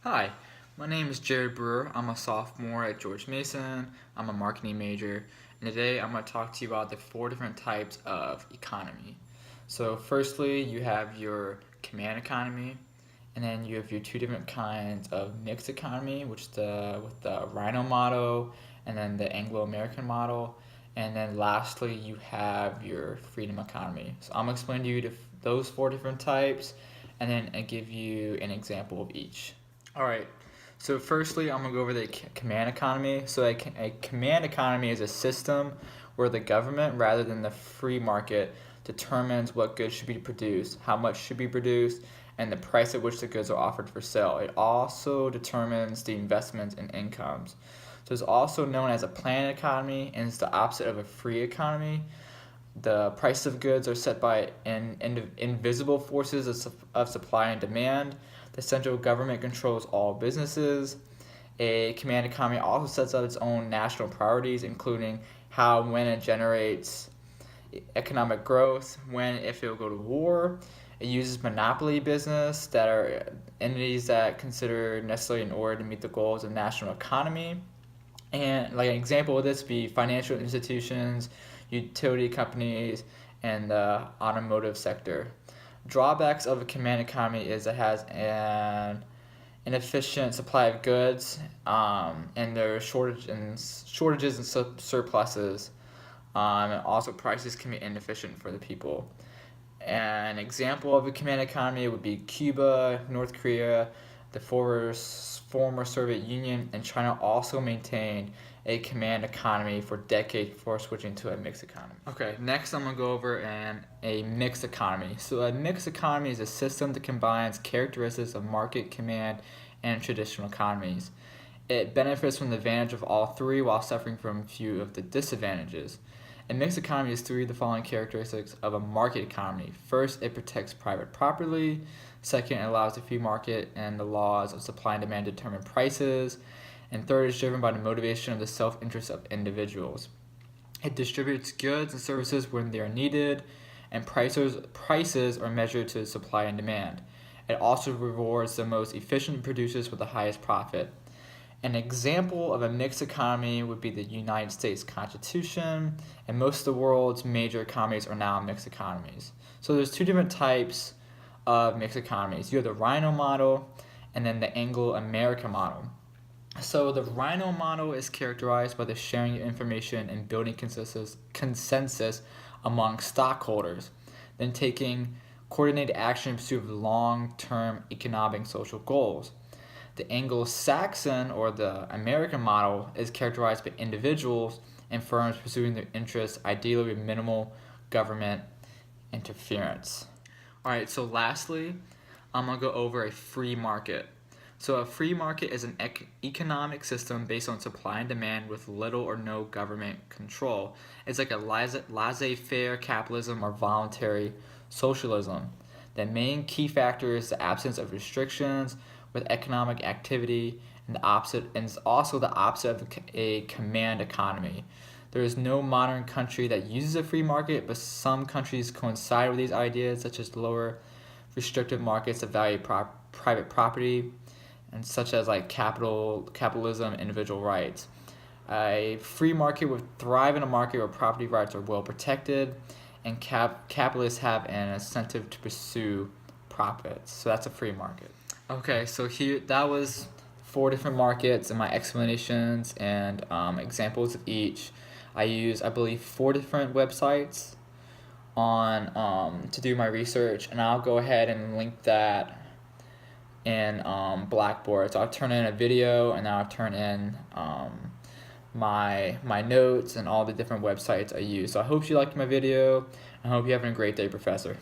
Hi, my name is Jared Brewer. I'm a sophomore at George Mason. I'm a marketing major, and today I'm going to talk to you about the four different types of economy. So, firstly, you have your command economy, and then you have your two different kinds of mixed economy, which is with the Rhino model, and then the Anglo-American model, and then lastly, you have your freedom economy. So, I'm going to explain to you those four different types, and then I give you an example of each. All right. So firstly, I'm gonna go over the command economy. So a command economy is a system where the government, rather than the free market, determines what goods should be produced, how much should be produced, and the price at which the goods are offered for sale. It also determines the investments and incomes. So it's also known as a planned economy, and it's the opposite of a free economy. The price of goods are set by invisible forces of supply and demand. The central government controls all businesses. A command economy also sets out its own national priorities, including how, when it generates economic growth, when, if it will go to war. It uses monopoly business that are entities that consider necessary in order to meet the goals of national economy. And like an example of this would be financial institutions, utility companies, and the automotive sector. Drawbacks of a command economy is it has an inefficient supply of goods, and there are shortages and surpluses. And also prices can be inefficient for the people. An example of a command economy would be Cuba, North Korea, the former Soviet Union, and China also maintained a command economy for decades before switching to a mixed economy. Okay, next I'm going to go over a mixed economy. So a mixed economy is a system that combines characteristics of market, command, and traditional economies. It benefits from the advantage of all three while suffering from a few of the disadvantages. A mixed economy has three of the following characteristics of a market economy. First, it protects private property. Second, it allows the free market and the laws of supply and demand to determine prices. And third, is driven by the motivation of the self-interest of individuals. It distributes goods and services when they are needed, and prices are measured to supply and demand. It also rewards the most efficient producers with the highest profit. An example of a mixed economy would be the United States Constitution, and most of the world's major economies are now mixed economies. So there's two different types of mixed economies. You have the Rhino model and then the Anglo-American model. So the Rhino model is characterized by the sharing of information and building consensus among stockholders, then taking coordinated action in pursuit of long-term economic and social goals. The Anglo-Saxon or the American model is characterized by individuals and firms pursuing their interests, ideally with minimal government interference. All right, so lastly, I'm going to go over a free market. So a free market is an economic system based on supply and demand with little or no government control. It's like a laissez-faire capitalism or voluntary socialism. The main key factor is the absence of restrictions with economic activity, and it's also the opposite of a command economy. There is no modern country that uses a free market, but some countries coincide with these ideas, such as lower restrictive markets that value private property, and such as like capitalism, individual rights. A free market would thrive in a market where property rights are well protected, and capitalists have an incentive to pursue profits. So that's a free market. Okay, so here that was four different markets and my explanations and examples of each. I believe, four different websites on to do my research, and I'll go ahead and link that in Blackboard. So I'll turn in a video, and then I'll turn in my notes and all the different websites I use. So I hope you liked my video. I hope you're having a great day, Professor.